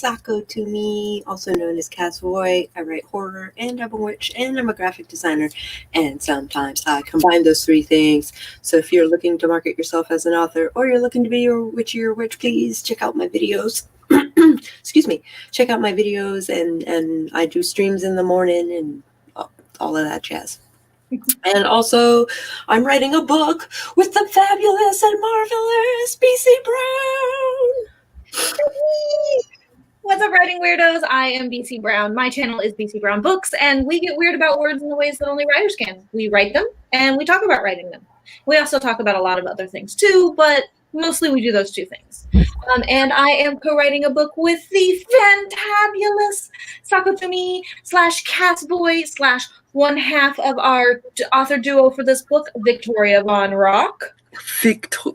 Sako to me, also known as Casboy. I write horror and Double Witch, and I'm a graphic designer, and sometimes I combine those three things. So if you're looking to market yourself as an author, or you're looking to be your witch, please check out my videos. Excuse me. Check out my videos, and I do streams in the morning and all of that jazz. And also, I'm writing a book with the fabulous and marvelous BC Brown. What's up, writing weirdos? I am BC Brown. My channel is BC Brown Books, and we get weird about words in the ways that only writers can. We write them, and we talk about writing them. We also talk about a lot of other things too, but mostly we do those two things. And I am co-writing a book with the fantabulous Sako to me / Casboy / one half of our author duo for this book, Victoria Von Rock.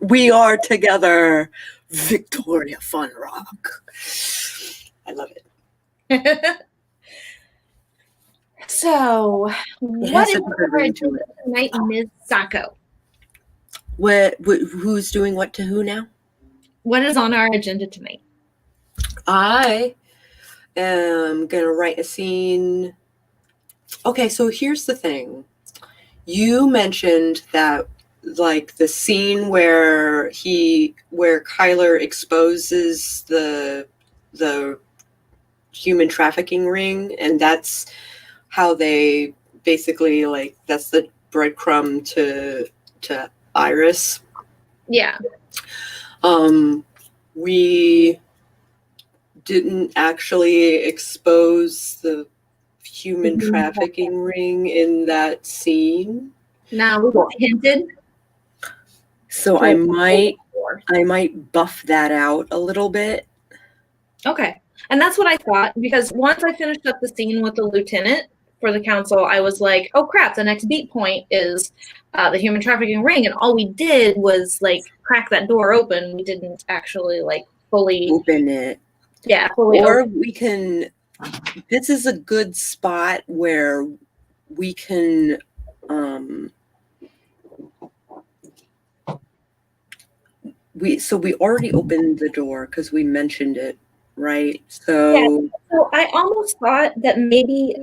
We are together, Victoria Von Rock. I love it. So, what is our agenda tonight, Ms. Sako? Who's doing what to who now? What is on our agenda tonight? I am going to write a scene. Okay, so here's the thing. You mentioned that, like, the scene where Kyler exposes the human trafficking ring, and that's how they basically, like, that's the breadcrumb to Iris. Yeah. We didn't actually expose the human trafficking ring in that scene. No, we got hinted. So I might buff that out a little bit. Okay. And that's what I thought, because once I finished up the scene with the lieutenant for the council, I was like, oh crap, the next beat point is the human trafficking ring. And all we did was, like, crack that door open. We didn't actually, like, fully open it. Yeah. Fully or open. We can, this is a good spot where we can, we already opened the door because we mentioned it, right? So, yeah, so I almost thought that maybe,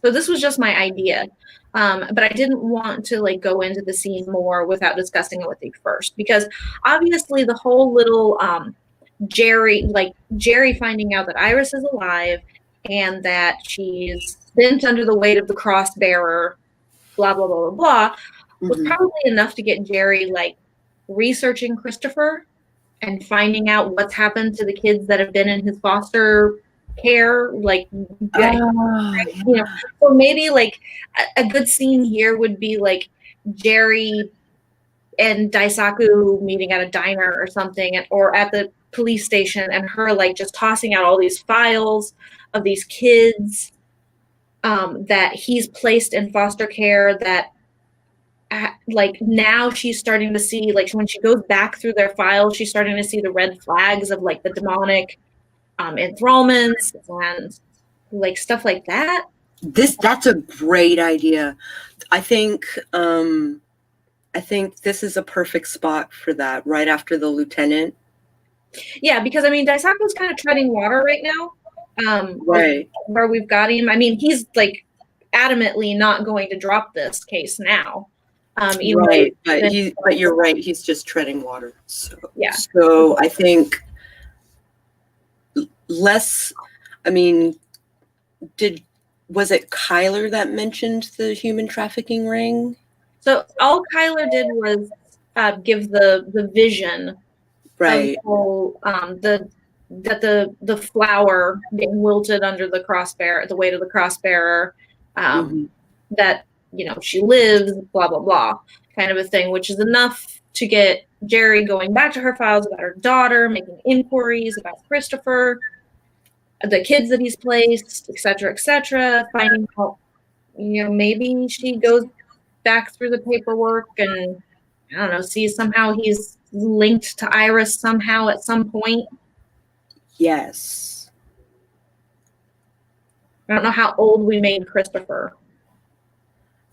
so this was just my idea, but I didn't want to, like, go into the scene more without discussing it with you first, because obviously the whole little Jerry finding out that Iris is alive and that she's bent under the weight of the cross bearer, blah blah blah blah blah, was probably enough to get Jerry, like, researching Christopher and finding out what's happened to the kids that have been in his foster care, like, you know. So maybe, like, a good scene here would be, like, Jerry and Daisaku meeting at a diner or something, or at the police station, and her, like, just tossing out all these files of these kids that he's placed in foster care, that like, now she's starting to see, like, when she goes back through their files, she's starting to see the red flags of, like, the demonic enthrallments and, like, stuff like that. That's a great idea. I think this is a perfect spot for that, right after the lieutenant. Yeah, because I mean, Daisaku's kind of treading water right now. Right. Where we've got him. I mean, he's, like, adamantly not going to drop this case now. Right, but you're right. He's just treading water. So yeah. So I think less. I mean, was it Kyler that mentioned the human trafficking ring? So all Kyler did was give the vision, right? Of the flower being wilted under the crossbearer, the weight of the crossbearer. That, you know, she lives, blah, blah, blah, kind of a thing, which is enough to get Jerry going back to her files about her daughter, making inquiries about Christopher, the kids that he's placed, et cetera, finding out, you know, maybe she goes back through the paperwork and, I don't know, sees somehow he's linked to Iris somehow at some point. Yes. I don't know how old we made Christopher.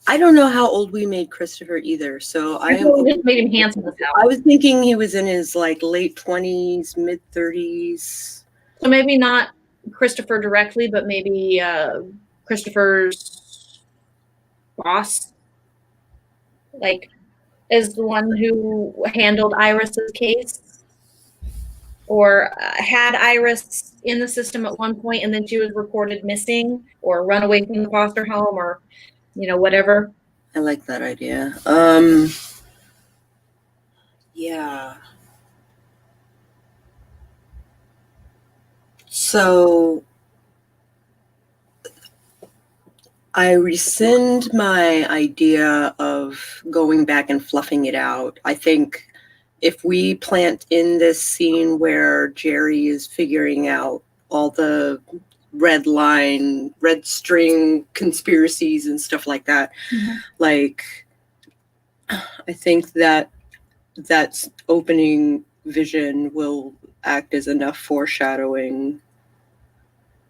I don't know how old we made Christopher either. So I just made him handsome as hell. I was thinking he was in his, like, late 20s, mid 30s. So maybe not Christopher directly, but maybe Christopher's boss, like, is the one who handled Iris's case, or had Iris in the system at one point, and then she was reported missing or run away from the foster home, or whatever. I like that idea. Yeah. So I rescind my idea of going back and fluffing it out. I think if we plant in this scene where Jerry is figuring out all the red string conspiracies and stuff like that, like, I think that opening vision will act as enough foreshadowing,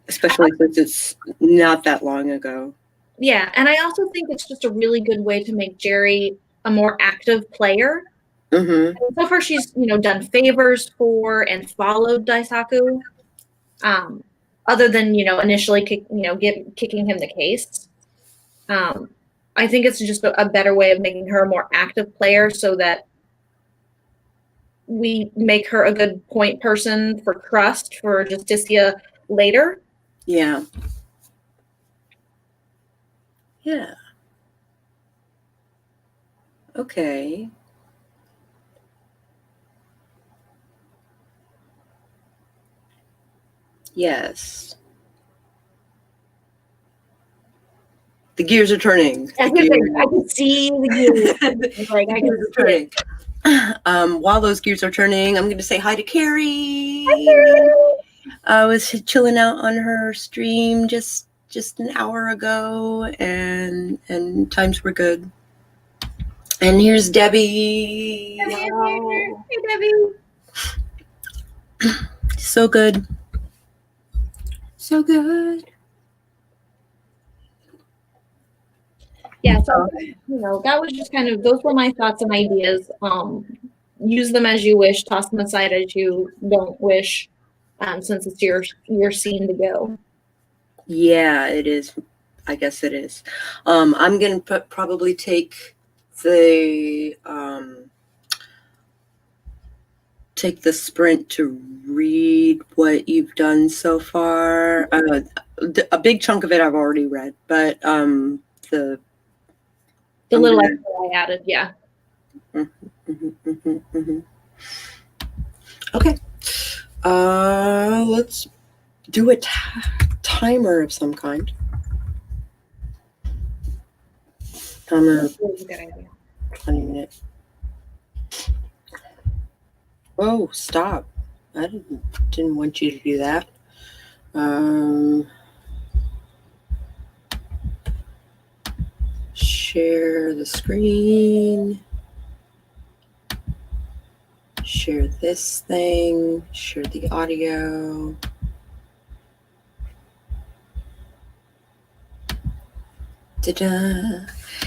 especially since it's not that long ago. Yeah, and I also think it's just a really good way to make Jerry a more active player. Mm-hmm. So far, she's done favors for and followed Daisaku, other than initially kicking him the case. I think it's just a better way of making her a more active player, so that we make her a good point person for trust for Justicia later. Yeah. Yeah. Okay. Yes. The gears are turning. I can see the gears. Like, I can see it. While those gears are turning, I'm going to say hi to Carrie. Hi, Carrie. I was chilling out on her stream just an hour ago, and times were good. And here's Debbie. Hey, Debbie. So good. So good. Yeah, so that was just kind of, those were my thoughts and ideas. Use them as you wish, toss them aside as you don't wish, since it's your scene to go. Yeah, it is. I guess it is. I'm gonna probably take the sprint to read what you've done so far. A big chunk of it I've already read, but the little extra I added, yeah. Okay. Let's do a timer of some kind. Timer. 20 minutes. Oh, stop. I didn't want you to do that. Share the screen. Share this thing. Share the audio. Ta-da.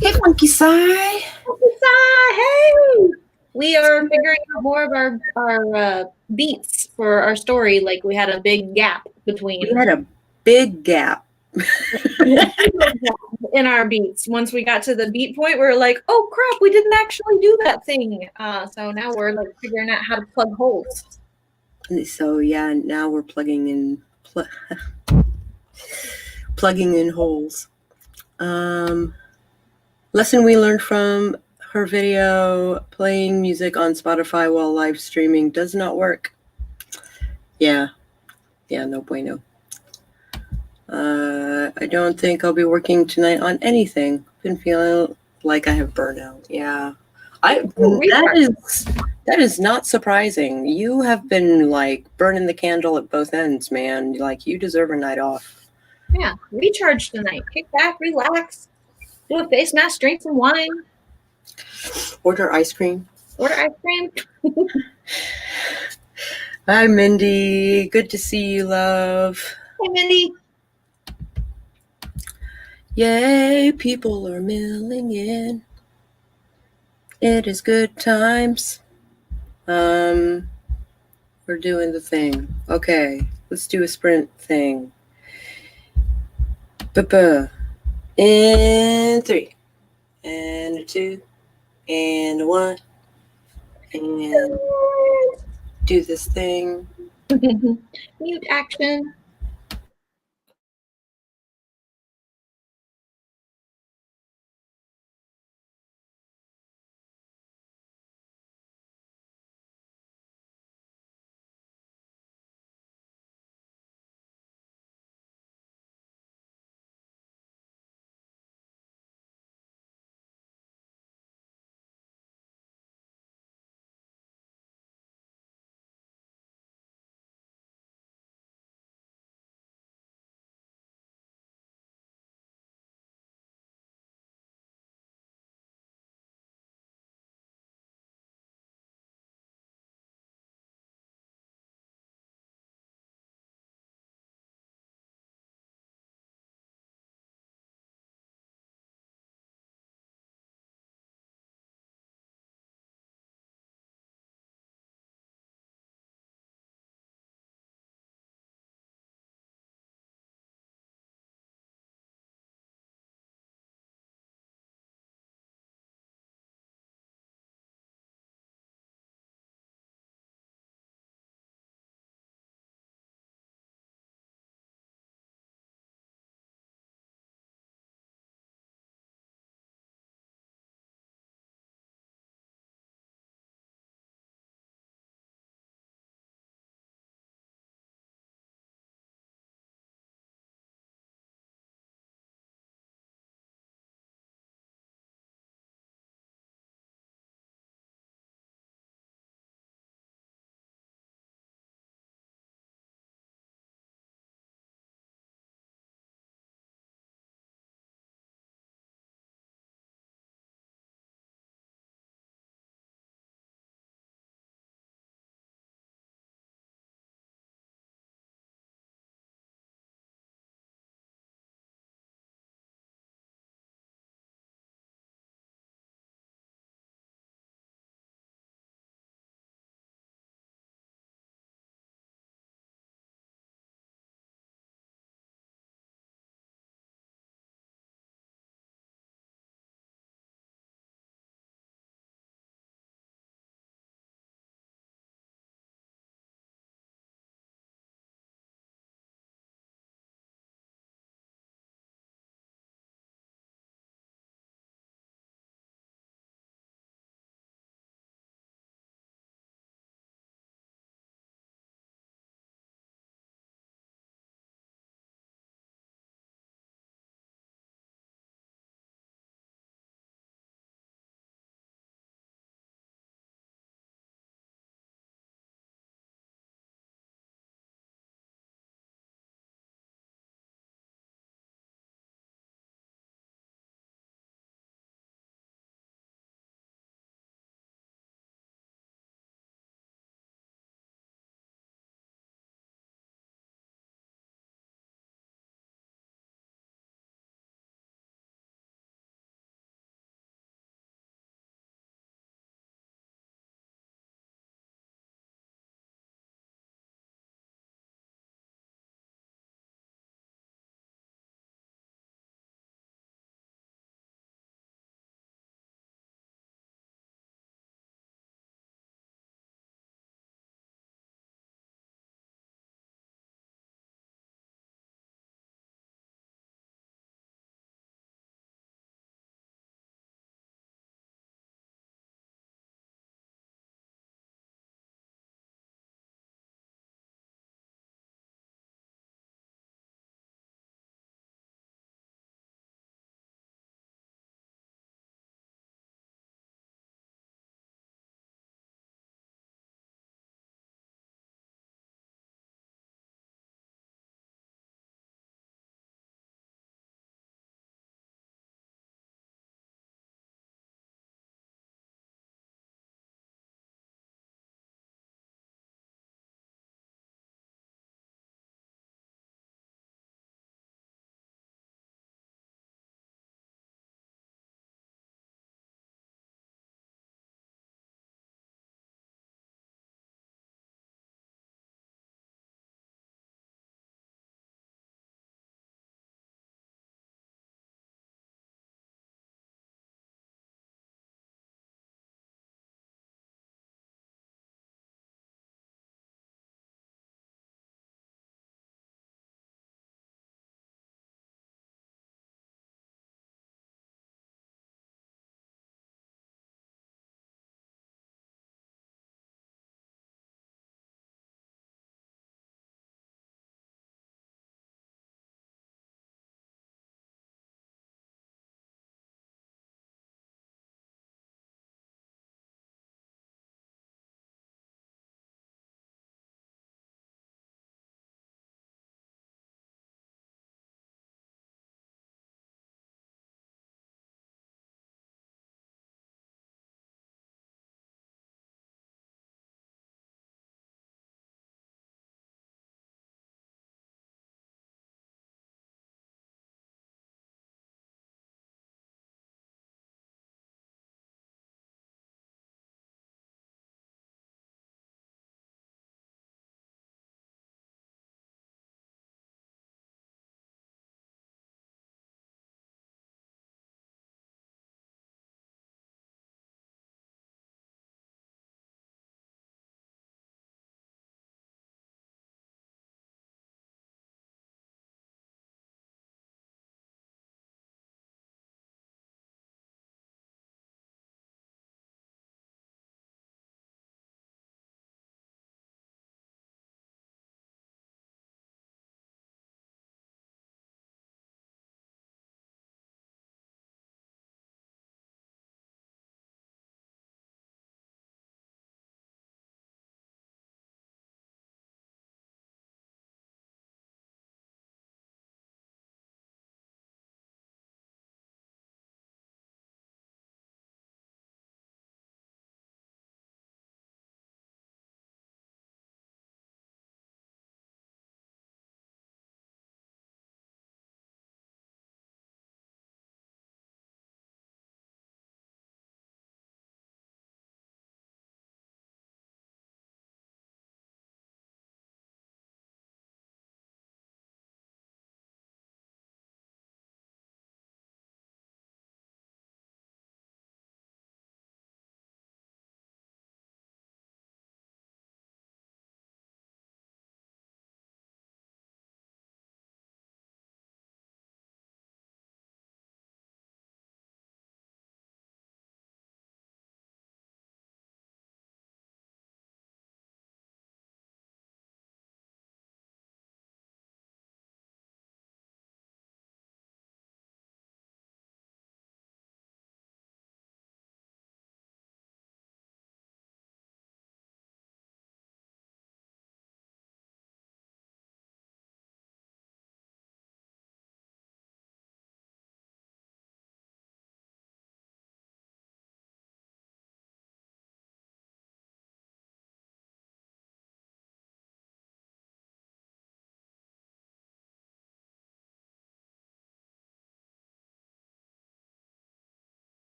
Hey, Funky Sai. Funky Sai, hey! We are figuring out more of our beats for our story. Like, we had a big gap between. We had a big gap in our beats. Once we got to the beat point, we were like, oh crap, we didn't actually do that thing. So now we're like figuring out how to plug holes. So yeah, now we're plugging in holes. Lesson we learned from her video: playing music on Spotify while live streaming does not work. Yeah, no bueno. I don't think I'll be working tonight on anything. Been feeling like I have burnout. Yeah, that is not surprising. You have been like burning the candle at both ends, man. Like, you deserve a night off. Yeah, recharge tonight. Kick back, relax, do a face mask, drink some wine, order ice cream. Hi, Mindy. Good to see you, love. Hey, Mindy. Yay, people are milling in. It is good times. We're doing the thing. Okay, Let's do a sprint thing. In 3, and a 2, and a 1, and do this thing. Mute action.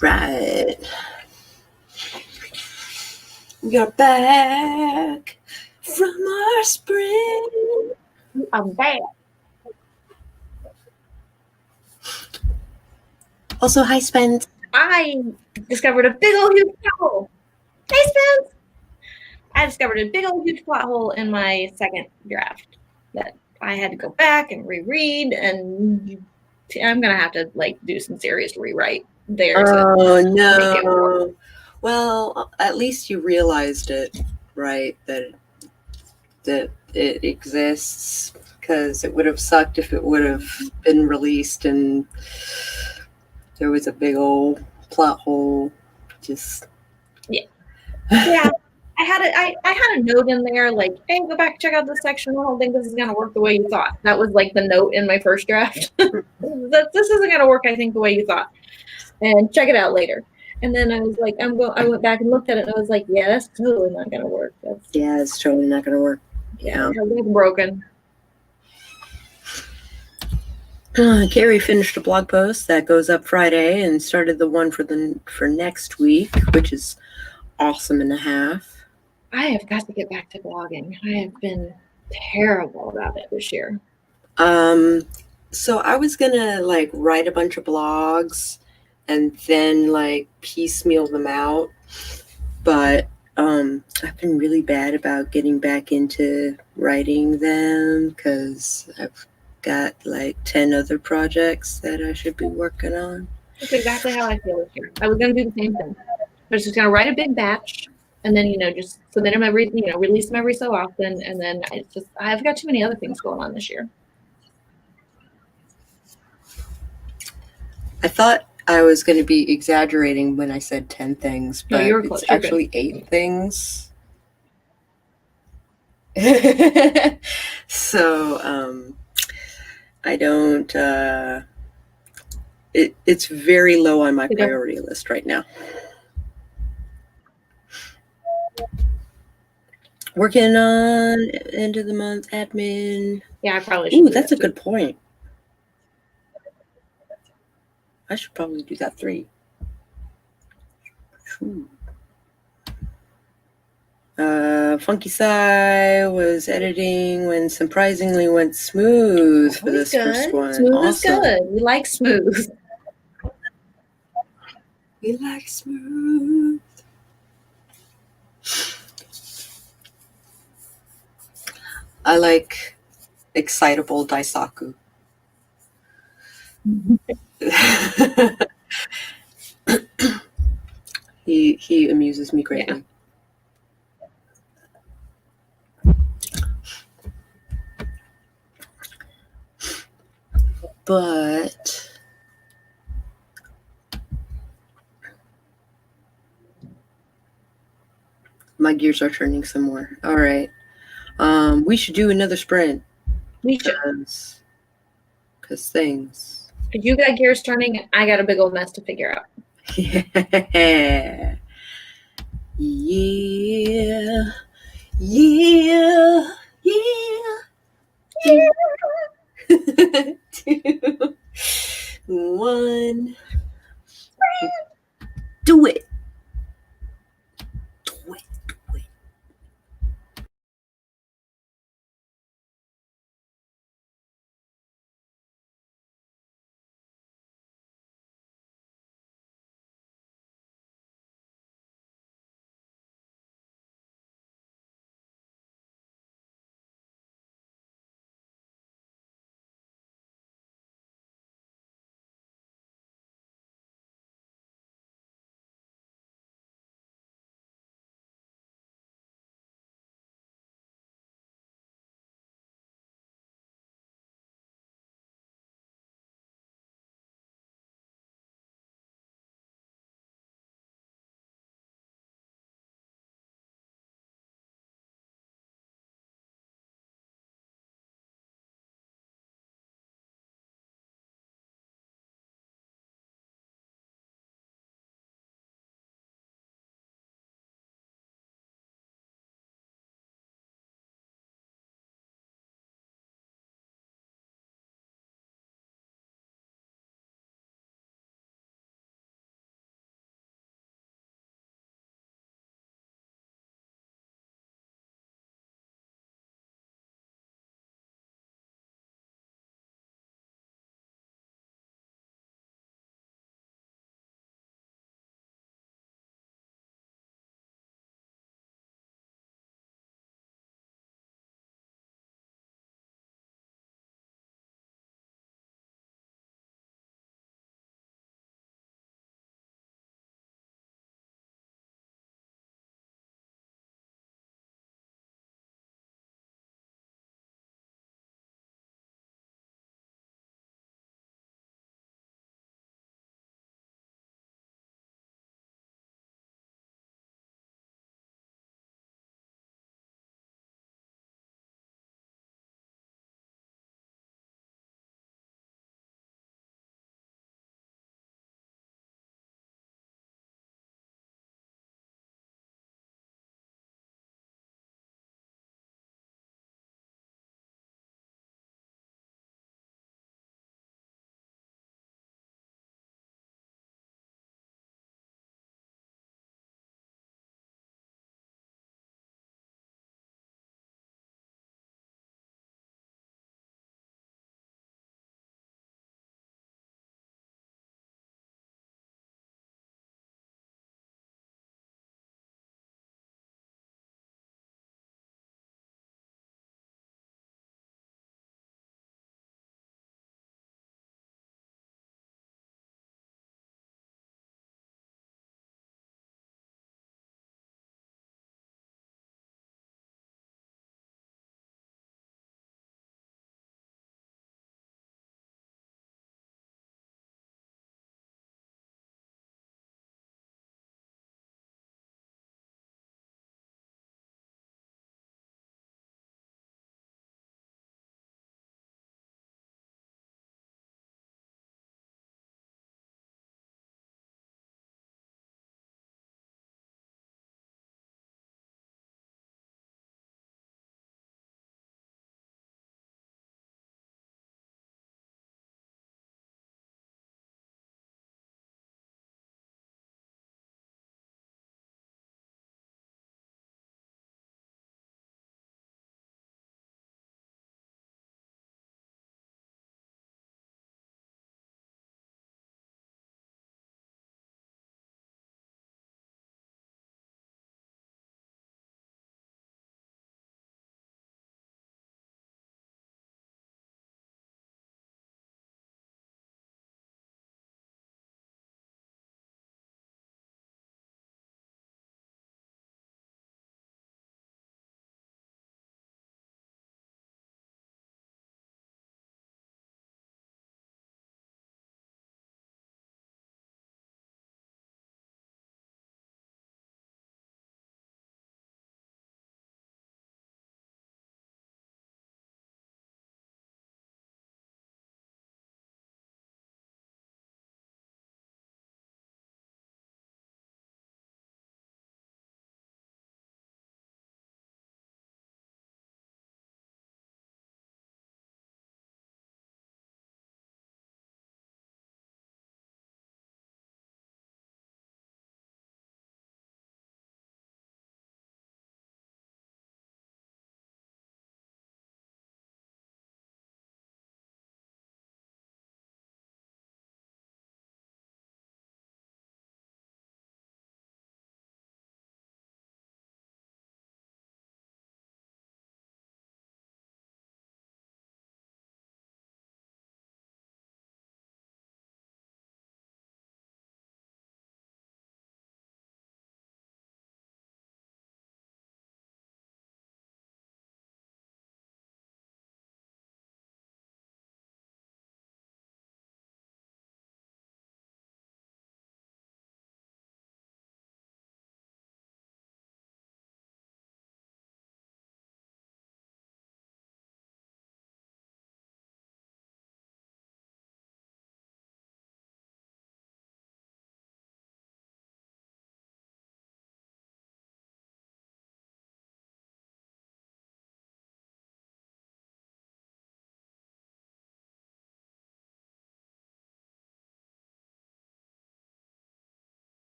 right. We are back from our spring. I'm bad. Also, hi, Spence. I discovered a big old huge plot hole. Hey, Spence! I discovered a big old huge plot hole in my second draft that I had to go back and reread, and I'm gonna have to like do some serious rewrite there to make it work. No. Well, at least you realized it, right? That it exists, because it would have sucked if it would have been released and there was a big old plot hole. Just yeah. I had a note in there like, hey, go back and check out this section. I don't think this is gonna work the way you thought. That was like the note in my first draft. This isn't gonna work, I think, the way you thought. And check it out later. And then I was like, I went back and looked at it and I was like, yeah, that's totally not gonna work. it's totally not gonna work. Yeah. It's broken. Carrie finished a blog post that goes up Friday and started the one for next week, which is awesome and a half. I have got to get back to blogging. I have been terrible about it this year. So I was gonna like write a bunch of blogs and then like piecemeal them out, but I've been really bad about getting back into writing them because I've got like 10 other projects that I should be working on. That's exactly how I feel this year. I was gonna do the same thing. I was just gonna write a big batch and then just submit them release them every so often, and then I've got too many other things going on this year. I thought I was going to be exaggerating when I said 10 things, but No, you were close. It's actually 8 things. So I don't it's very low on my priority list right now. Working on end of the month admin. Yeah, I probably should. Ooh, that's a good point. I should probably do that 3. Funky Sai was editing when surprisingly went smooth for this first one. Smooth is good. We like smooth. We like smooth. I like excitable Daisaku. He amuses me greatly. Yeah. But my gears are turning some more. All right. We should do another sprint. We should. Because things. You got gears turning. I got a big old mess to figure out. Yeah. Yeah. Yeah. Yeah. 2, 1. Do it.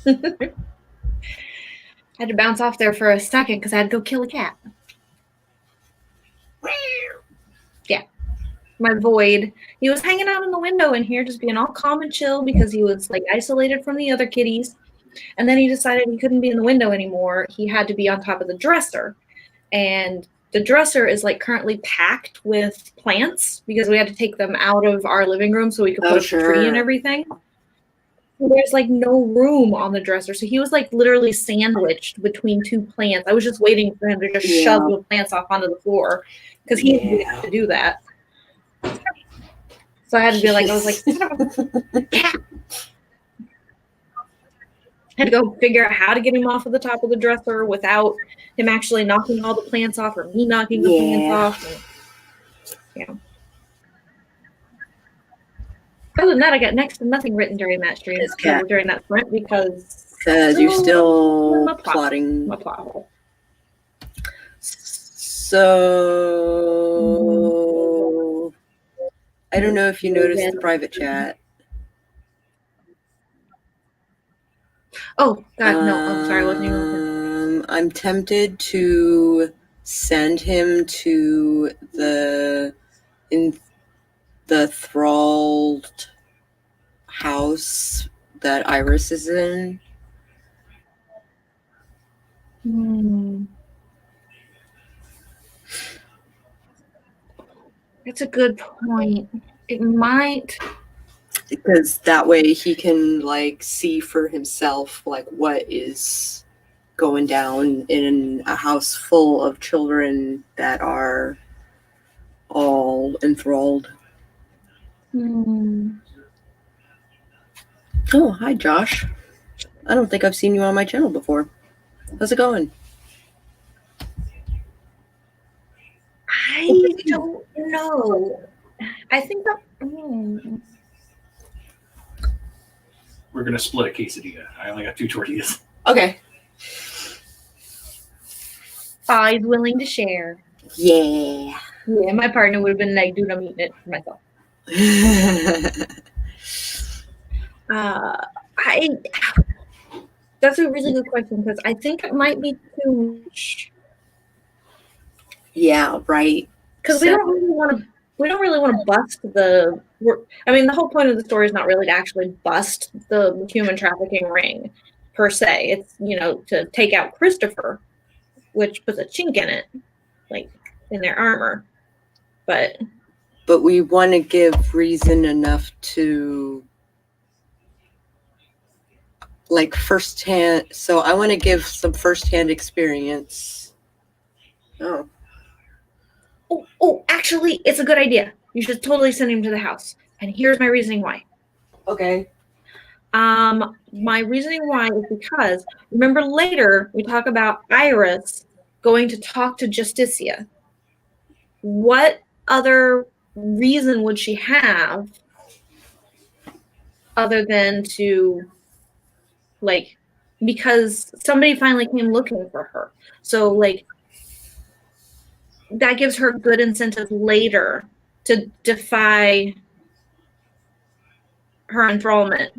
I had to bounce off there for a second because I had to go kill a cat. Yeah. My void. He was hanging out in the window in here, just being all calm and chill because he was like isolated from the other kitties. And then he decided he couldn't be in the window anymore. He had to be on top of the dresser. And the dresser is like currently packed with plants because we had to take them out of our living room so we could put up the tree and everything. There's like no room on the dresser. So he was like literally sandwiched between two plants. I was just waiting for him to just shove the plants off onto the floor because he didn't have to do that. So I had to be like, I was like, cat. I had to go figure out how to get him off of the top of the dresser without him actually knocking all the plants off or me knocking the plants off. And, other than that, I got next to nothing written during that stream, during that sprint, because you're still plotting. My plot hole. So I don't know if you noticed the private chat. Oh God, no! I'm sorry, I wasn't even looking. I'm tempted to send him to the thralled house that Iris is in. That's a good point. It might, because that way he can like see for himself like what is going down in a house full of children that are all enthralled. Oh, hi Josh. I don't think I've seen you on my channel before. How's it going? I don't know. I think that we're gonna split a quesadilla. I only got 2 tortillas. Okay. He's willing to share. Yeah. Yeah, my partner would have been like, dude, I'm eating it for myself. That's a really good question because I think it might be too much. Yeah, right. Because we don't really want to bust the. I mean, the whole point of the story is not really to actually bust the human trafficking ring, per se. It's to take out Christopher, which puts a chink in it, like in their armor. But we want to give reason enough to like firsthand. So I want to give some firsthand experience. Oh, actually, it's a good idea. You should totally send him to the house. And here's my reasoning why. Okay. My reasoning why is because, remember later, we talk about Iris going to talk to Justicia. What other reason would she have other than to, like, because somebody finally came looking for her. So, like, that gives her good incentive later to defy her enthrallment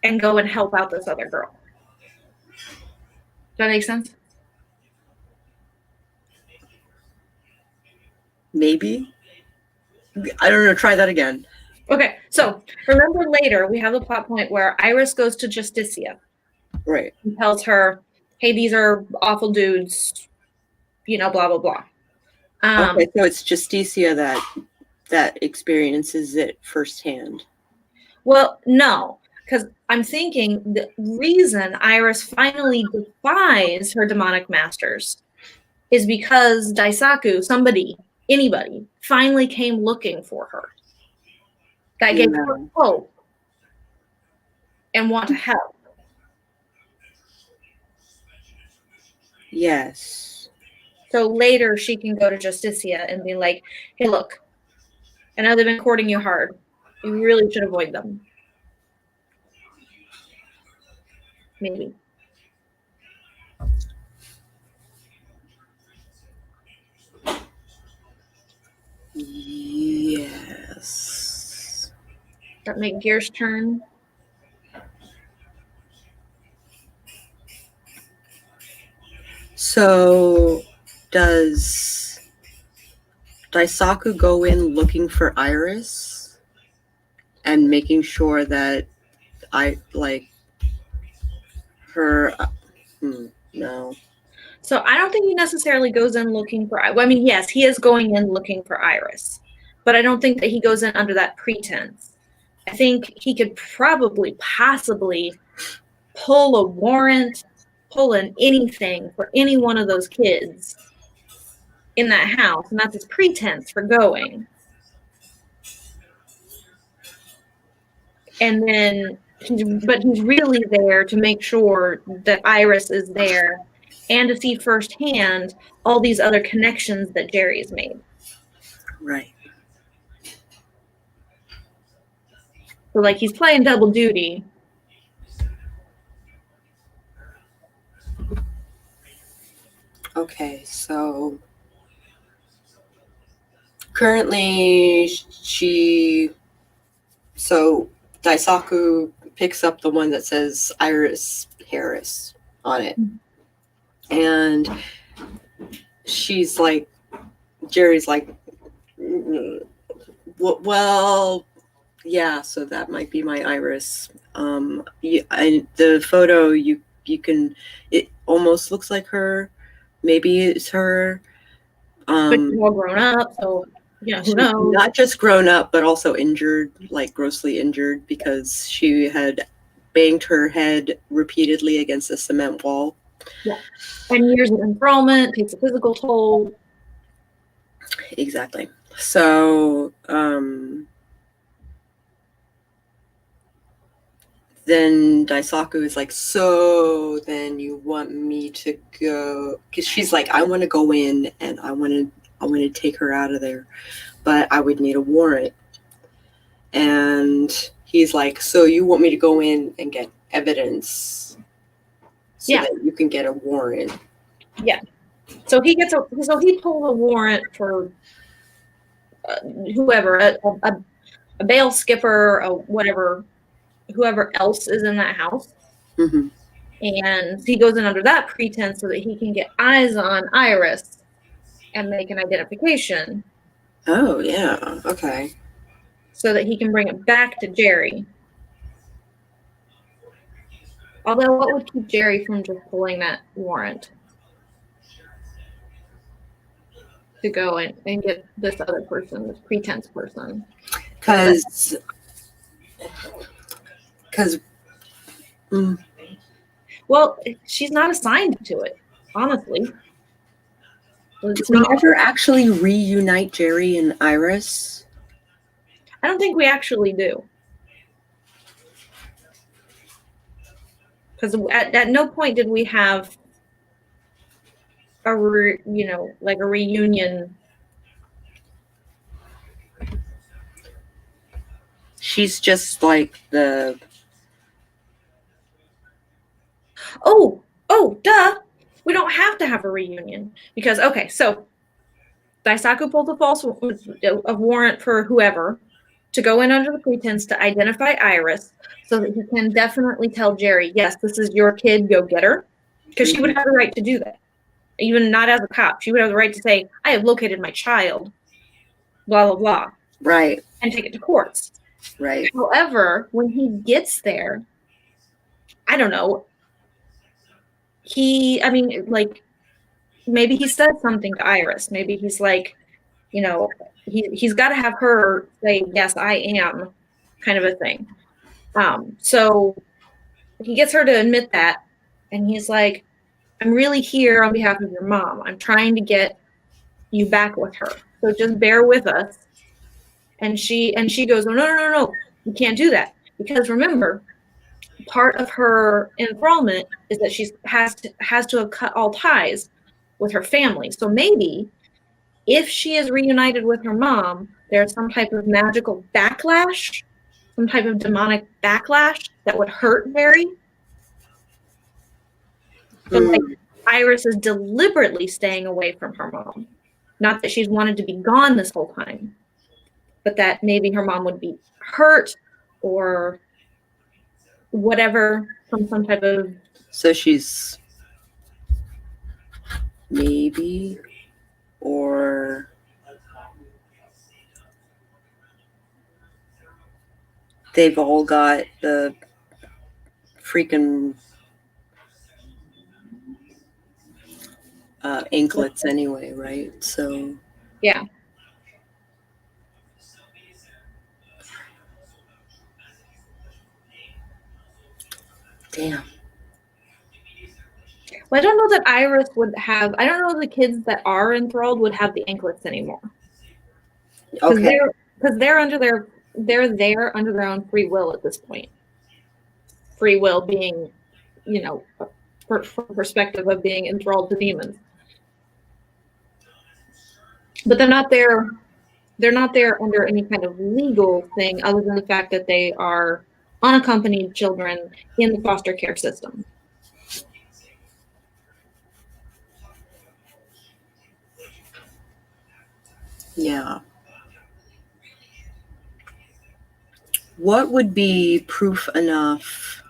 and go and help out this other girl. Does that make sense? Maybe. I don't know. Try that again. Okay, so remember later we have the plot point where Iris goes to Justicia. Right. And tells her, hey, these are awful dudes, blah, blah, blah. Okay, so it's Justicia that experiences it firsthand. Well, no, because I'm thinking the reason Iris finally defies her demonic masters is because Daisaku, anybody, finally came looking for her. That gave her hope and want to help. Yes. So later she can go to Justicia and be like, hey, look, I know they've been courting you hard. You really should avoid them. Maybe. Yes. That make gears turn. So does Daisaku go in looking for Iris and making sure that her? No. So I don't think he necessarily goes in looking for. I mean, yes, he is going in looking for Iris, but I don't think that he goes in under that pretense. I think he could probably, possibly pull a warrant, pull in anything for any one of those kids in that house, and that's his pretense for going. And then he's really there to make sure that Iris is there and to see firsthand all these other connections that Jerry's made. Right. So like he's playing double duty. Okay, so currently Daisaku picks up the one that says Iris Harris on it. And she's like, Jerry's like, well, yeah, so that might be my Iris. The photo, you can, it almost looks like her. Maybe it's her. But she's all grown up, so who knows? Not just grown up, but also injured, like grossly injured, because she had banged her head repeatedly against a cement wall. Yeah. And years of enthrallment takes a physical toll. Exactly. So then Daisaku is like, so then you want me to go? Because she's like, I want to go in and I want to take her out of there, but I would need a warrant. And he's like, so you want me to go in and get evidence so that you can get a warrant? Yeah. So he pulls a warrant for whoever, a bail skipper, whoever else is in that house. Mm-hmm. And he goes in under that pretense so that he can get eyes on Iris and make an identification. Oh, yeah. Okay. So that he can bring it back to Jerry. Although, what would keep Jerry from just pulling that warrant to go and get this other person, this pretense person? Because well, she's not assigned to it, honestly. Did we ever actually reunite Jerry and Iris? I don't think we actually do. Because at no point did we have a reunion. She's just like the... Oh, duh. We don't have to have a reunion. Because, okay, so Daisaku pulled a warrant for whoever to go in under the pretense to identify Iris so that he can definitely tell Jerry, yes, this is your kid, go get her. Because she would have the right to do that. Even not as a cop. She would have the right to say, I have located my child, blah, blah, blah. Right. And take it to courts. Right. However, when he gets there, I don't know. Maybe he said something to Iris. Maybe he's like, he's got to have her say, yes, I am, kind of a thing. So he gets her to admit that, and he's like, I'm really here on behalf of your mom. I'm trying to get you back with her. So just bear with us. And she goes, oh, no, you can't do that. Because remember, part of her enthrallment is that she has to have cut all ties with her family. So maybe if she is reunited with her mom, there's some type of magical backlash, some type of demonic backlash that would hurt Barry. So like Iris is deliberately staying away from her mom. Not that she's wanted to be gone this whole time, but that maybe her mom would be hurt or whatever from some type of... So she's maybe, or they've all got the freaking anklets anyway, right? So Yeah. damn. Well, I don't know that Iris would have. I don't know the kids that are enthralled would have the anklets anymore. Okay. Because they're there under their own free will at this point. Free will being, you know, from perspective of being enthralled to demons. But they're not there. They're not there under any kind of legal thing, other than the fact that they are unaccompanied children in the foster care system. Yeah. What would be proof enough?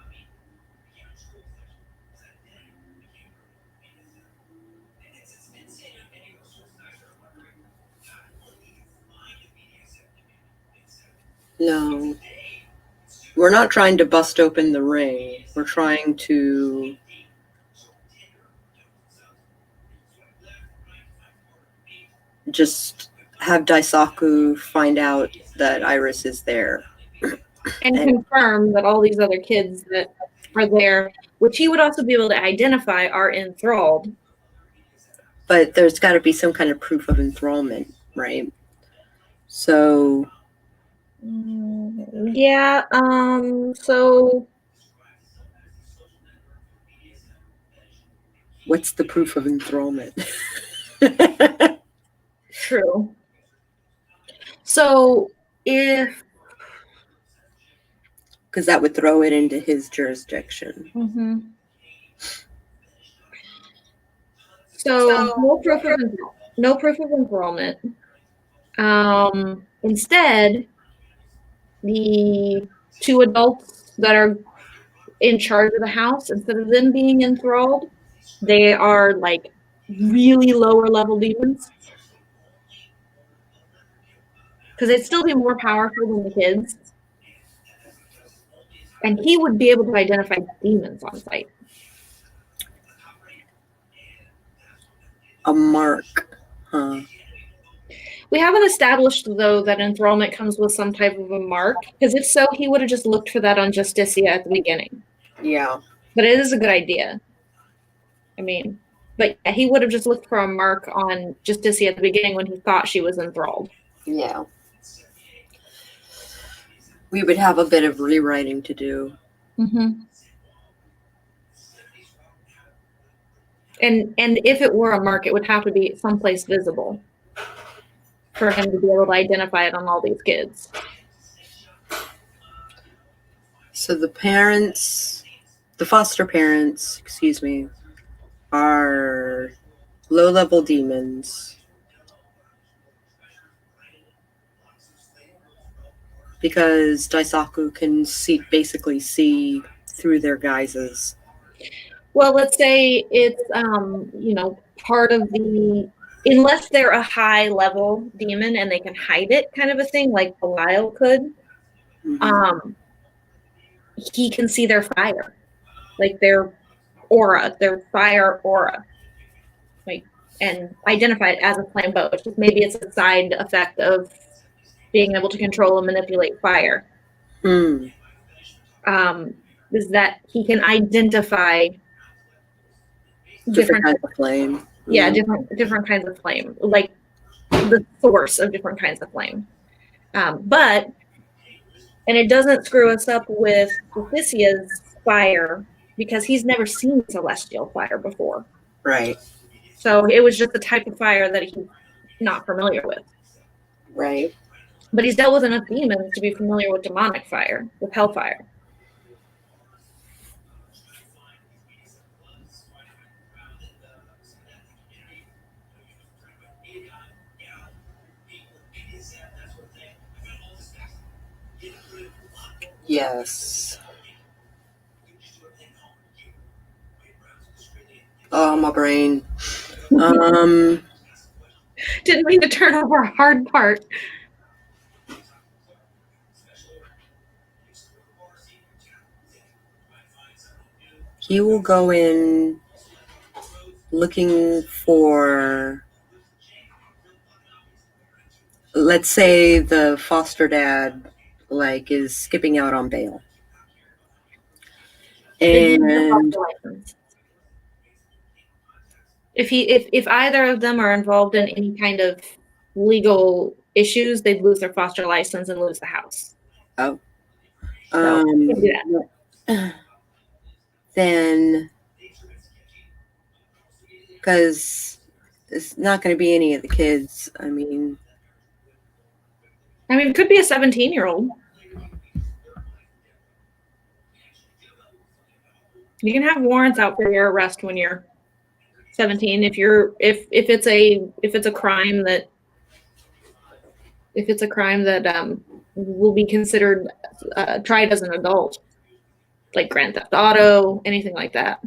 No. We're not trying to bust open the ring. We're trying to just have Daisaku find out that Iris is there. And confirm that all these other kids that are there, which he would also be able to identify, are enthralled. But there's got to be some kind of proof of enthrallment, right? So yeah, so what's the proof of enthrallment? true. So if because that would throw it into his jurisdiction. So no proof of enthrallment. Instead, the two adults that are in charge of the house, instead of them being enthralled, they are like really lower level demons. Because they'd still be more powerful than the kids. And he would be able to identify demons on sight. A mark, huh? We haven't established, though, that enthrallment comes with some type of a mark. Because if so, he would have just looked for that on Justicia at the beginning. Yeah. But it is a good idea. I mean, but yeah, he would have just looked for a mark on Justicia at the beginning when he thought she was enthralled. Yeah. We would have a bit of rewriting to do. And if it were a mark, it would have to be someplace visible for him to be able to identify it on all these kids. So the foster parents, are low-level demons. Because Daisaku can basically see through their guises. Well, let's say it's, part of unless they're a high-level demon and they can hide it, kind of a thing, like Belial could, he can see their fire, like their aura, their fire aura, and identify it as a flambeau. Just maybe it's a side effect of being able to control and manipulate fire. Is that he can identify different kinds of flame. Yeah, different kinds of flame, like the source of different kinds of flame. And it doesn't screw us up with Odysseus' fire because he's never seen celestial fire before. Right. So it was just the type of fire that he's not familiar with. Right. But he's dealt with enough demons to be familiar with demonic fire, with hellfire. Yes. Oh, my brain. Didn't mean to turn over a hard part. He will go in looking for, let's say the foster dad like is skipping out on bail. And if either of them are involved in any kind of legal issues, they'd lose their foster license and lose the house. Oh. So, can't do that. Then, because it's not going to be any of the kids. I mean, it could be a 17-year-old. You can have warrants out for your arrest when you're 17 if it's a crime that will be considered tried as an adult, like Grand Theft Auto, anything like that.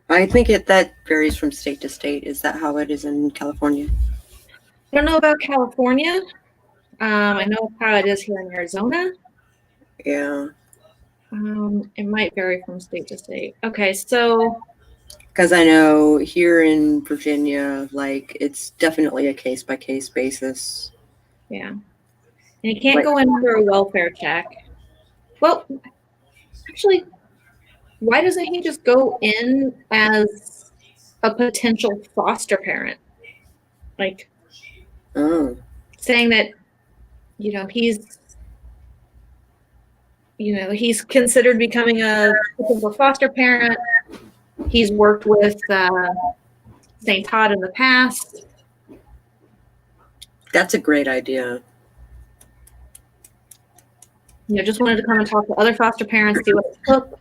I think that varies from state to state. Is that how it is in California? I don't know about California. I know how it is here in Arizona. Yeah. It might vary from state to state. Okay, so. Because I know here in Virginia, like, it's definitely a case-by-case basis. Yeah. And you can't go in for a welfare check. Well, actually, why doesn't he just go in as a potential foster parent? Like, saying that, he's considered becoming a potential foster parent. He's worked with St. Todd in the past. That's a great idea. Just wanted to come and talk to other foster parents, see what it took.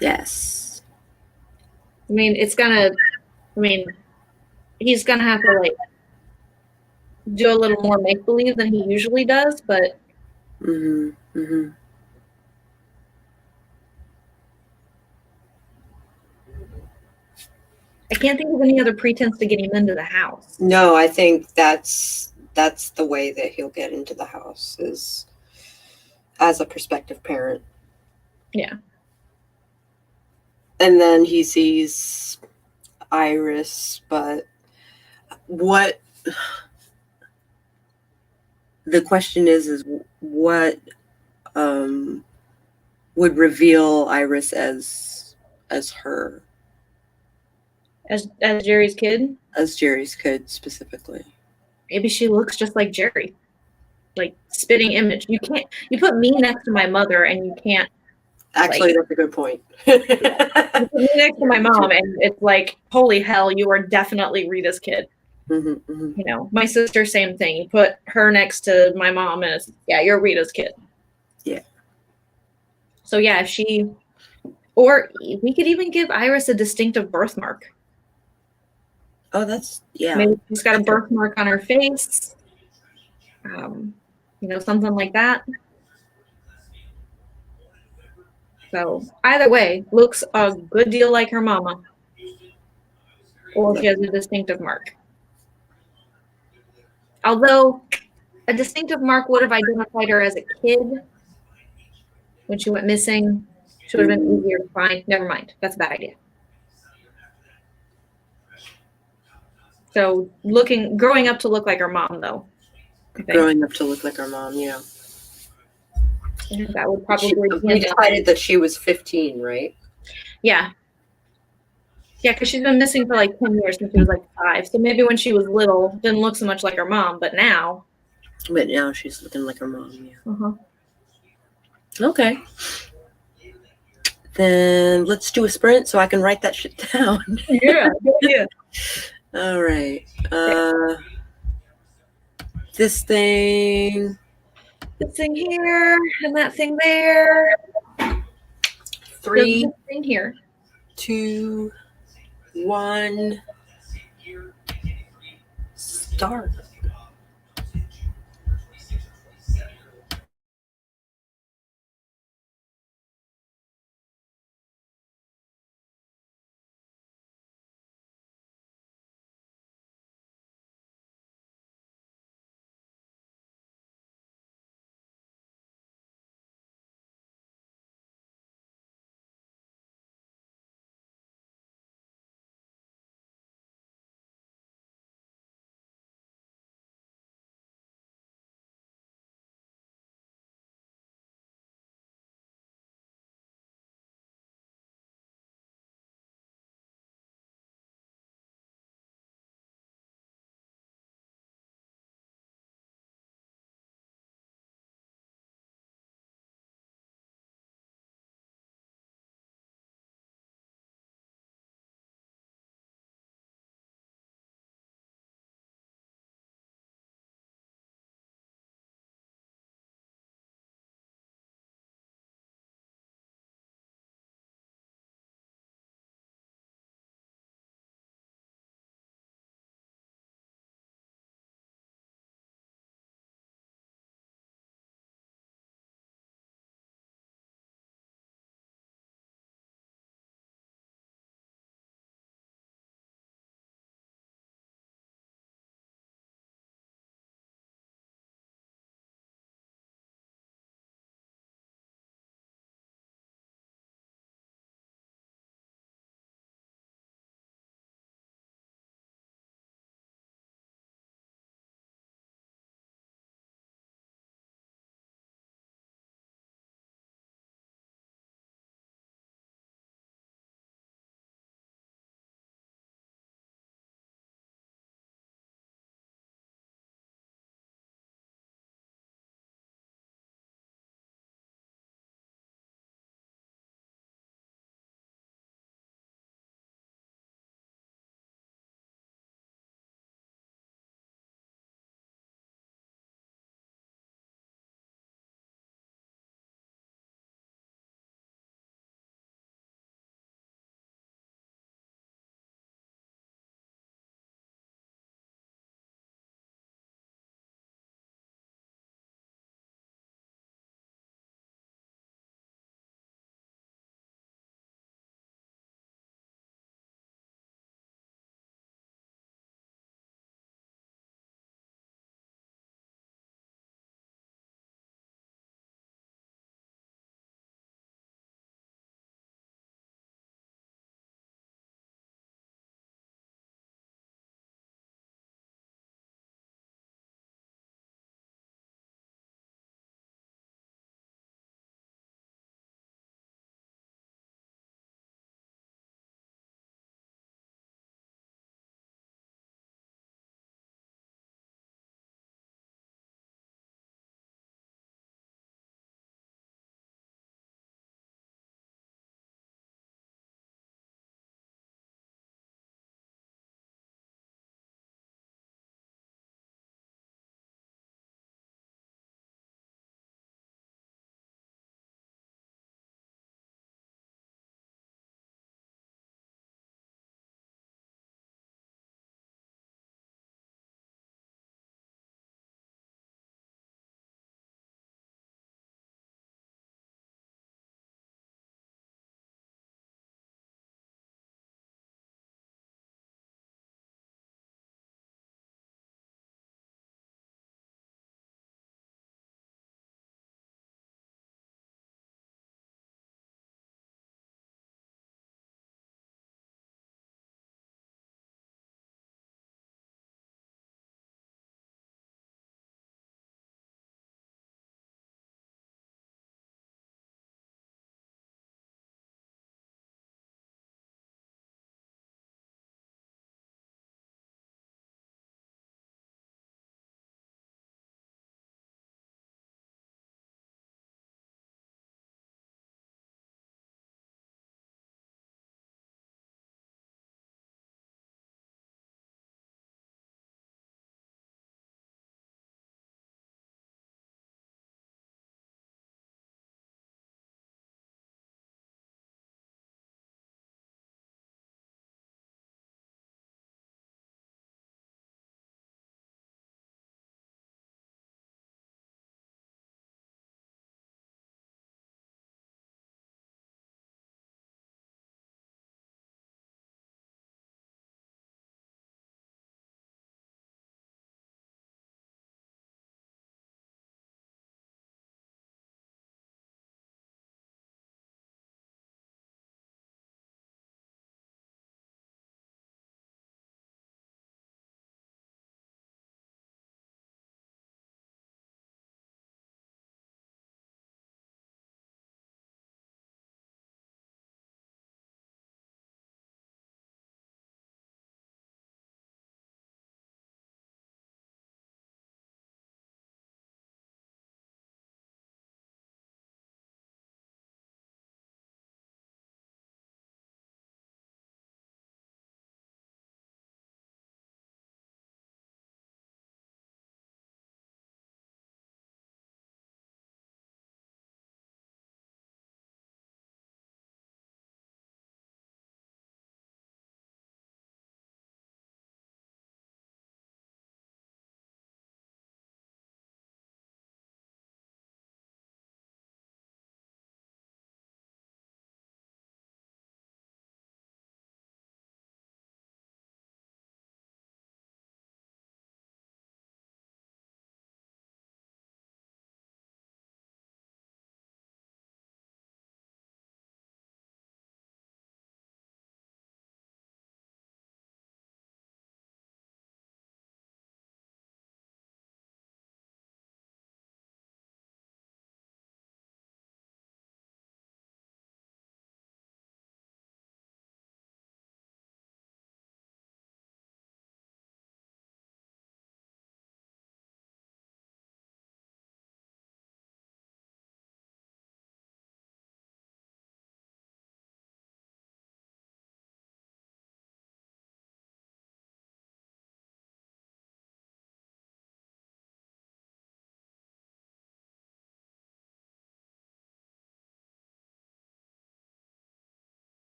Yes. He's gonna have to like do a little more make believe than he usually does, but. I can't think of any other pretense to get him into the house. No, I think that's the way that he'll get into the house, is as a prospective parent. Yeah. And then he sees Iris, but what the question is what would reveal Iris as her? As Jerry's kid? As Jerry's kid, specifically. Maybe she looks just like Jerry. Like, spitting image. You put me next to my mother and you can't. Actually, that's a good point. You put me next to my mom and it's like, holy hell, you are definitely Rita's kid. My sister, same thing. You put her next to my mom and it's, yeah, you're Rita's kid. Yeah. So yeah, or we could even give Iris a distinctive birthmark. Oh, that's, yeah. Maybe she's got a birthmark on her face. Something like that. So either way, looks a good deal like her mama. Or she has a distinctive mark. Although a distinctive mark would have identified her as a kid when she went missing. She would have been easier to find. Never mind. That's a bad idea. So growing up to look like her mom, though. Growing up to look like her mom, yeah. That would probably. We decided that she was 15, right? Yeah. Yeah, because she's been missing for like 10 years since she was like 5. So maybe when she was little, didn't look so much like her mom, but now. But now she's looking like her mom, yeah. Okay. Then let's do a sprint so I can write that shit down. Yeah. All right. This thing here and that thing there. 3, thing here. 2, 1. Start.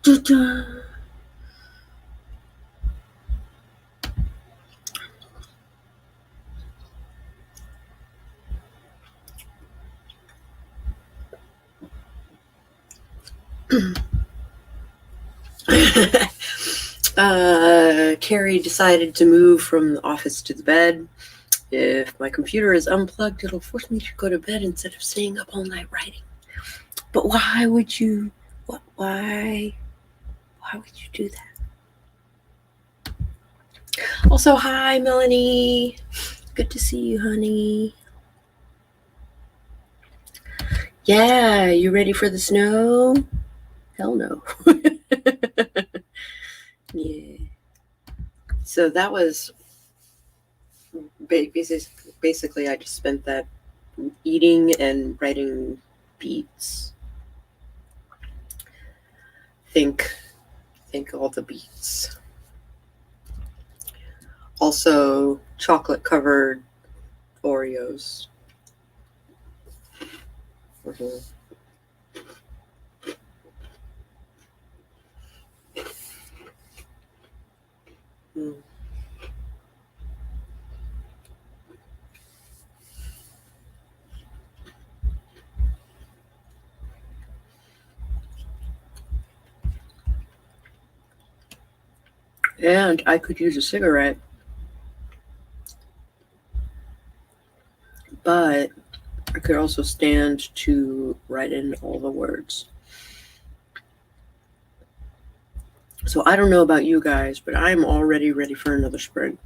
Da-da. Carrie decided to move from the office to the bed. If my computer is unplugged, it'll force me to go to bed instead of staying up all night writing. But why would you? Why would you do that? Also, hi, Melanie. Good to see you, honey. Yeah, you ready for the snow? Hell no. Yeah. So that was basically I just spent that eating and writing beats. Think all the beats. Also, chocolate covered Oreos. Mm-hmm. Mm. And I could use a cigarette, but I could also stand to write in all the words. So I don't know about you guys, but I'm already ready for another sprint.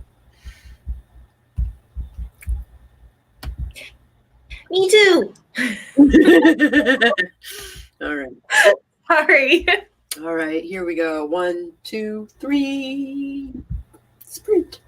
Me too. All right. Sorry. All right, here we go. 1, 2, 3. Sprint.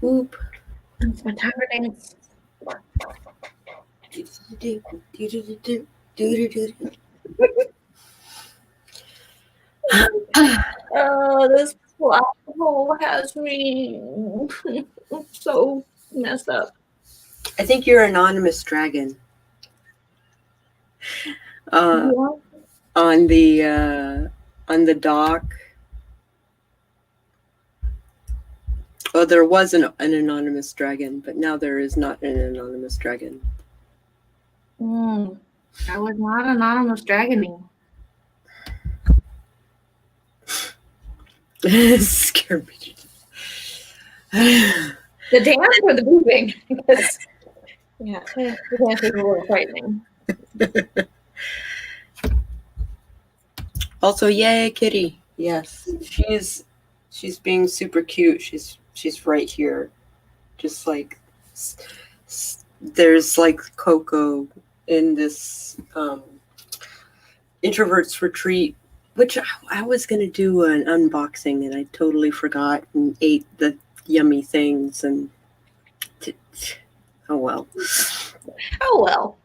Whoop. It's my time to dance. Oh, this black hole has me so messed up. I think you're anonymous dragon. What? On the dock. Oh, there was an anonymous dragon, but now there is not an anonymous dragon. I was not anonymous dragoning. Scared me. The dance or the moving? Because, yeah, the dance is a little frightening. Also, yay, kitty. Yes, she's being super cute. She's right here, just like there's like Coco in this introverts retreat, which I was gonna do an unboxing and I totally forgot and ate the yummy things and oh well. Oh, well.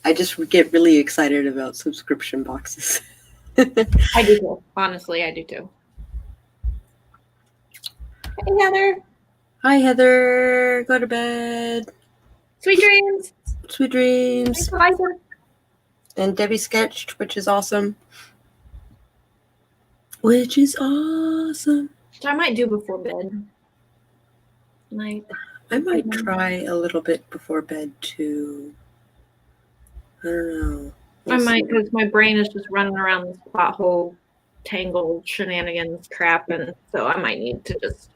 I just get really excited about subscription boxes. I do too. Honestly, I do too. Hey, Heather. Hi, Heather. Go to bed. Sweet dreams. Sweet dreams. Bye, Heather. And Debbie sketched, which is awesome. Which is awesome. Which I might do before bed. I might try a little bit before bed too. I don't know. I might, because my brain is just running around this pothole, tangled shenanigans crap, and so I might need to just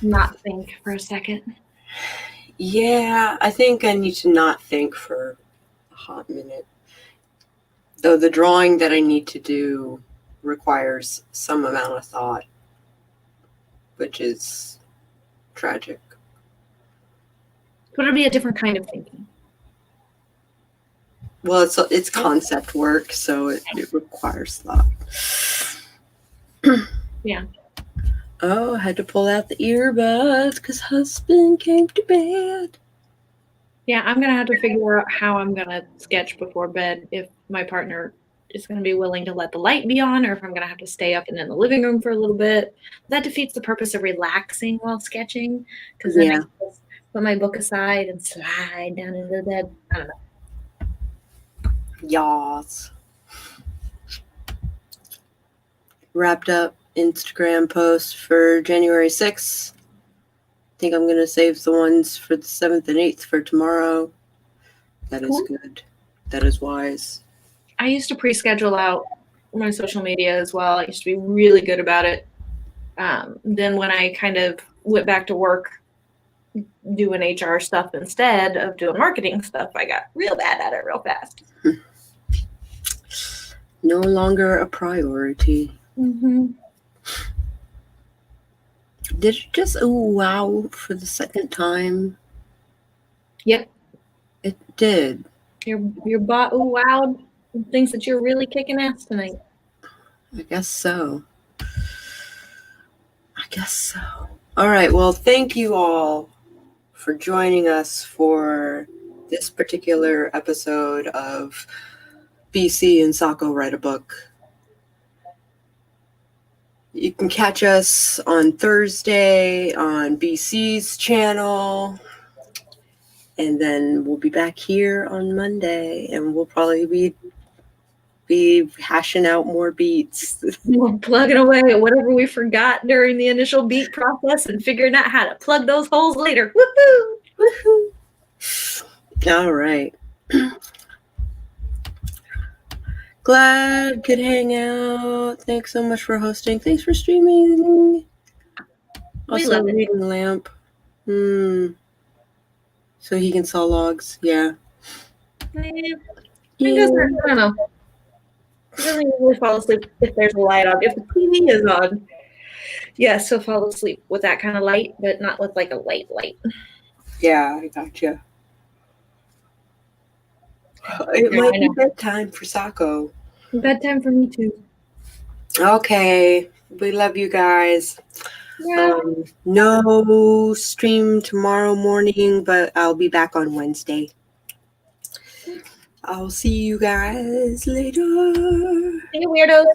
not think for a second. Yeah, I think I need to not think for a hot minute. Though the drawing that I need to do requires some amount of thought, which is tragic. But it'll be a different kind of thinking. Well, it's concept work, so it requires thought. Yeah. Oh, I had to pull out the earbuds because husband came to bed. Yeah, I'm going to have to figure out how I'm going to sketch before bed, if my partner is going to be willing to let the light be on, or if I'm going to have to stay up and in the living room for a little bit. That defeats the purpose of relaxing while sketching, because then I can just put my book aside and slide down into the bed. I don't know. Yas. Wrapped up Instagram post for January 6th. I think I'm going to save the ones for the 7th and 8th for tomorrow. That is good. That is wise. I used to pre-schedule out my social media as well. I used to be really good about it. Then when I kind of went back to work doing HR stuff instead of doing marketing stuff, I got real bad at it real fast. No longer a priority. Mm-hmm. Did it just wow for the second time? Yep. It did. Your bot wowed and thinks that you're really kicking ass tonight. I guess so. All right. Well, thank you all for joining us for this particular episode of BC and Sako Write a Book. You can catch us on Thursday on BC's channel. And then we'll be back here on Monday, and we'll probably be hashing out more beats. We're plugging away at whatever we forgot during the initial beat process and figuring out how to plug those holes later. Woohoo! Woohoo! All right. Glad could hang out. Thanks so much for hosting. Thanks for streaming. Also, reading Lamp. So he can saw logs. Yeah. I don't know. He doesn't usually fall asleep if there's a light on. If the TV is on, yes, he'll fall asleep with that kind of light, but not with like a light. Yeah, I gotcha. It might be bedtime for Sako. Bedtime for me too. Okay. We love you guys. Yeah. No stream tomorrow morning, but I'll be back on Wednesday. I'll see you guys later. See you, weirdos.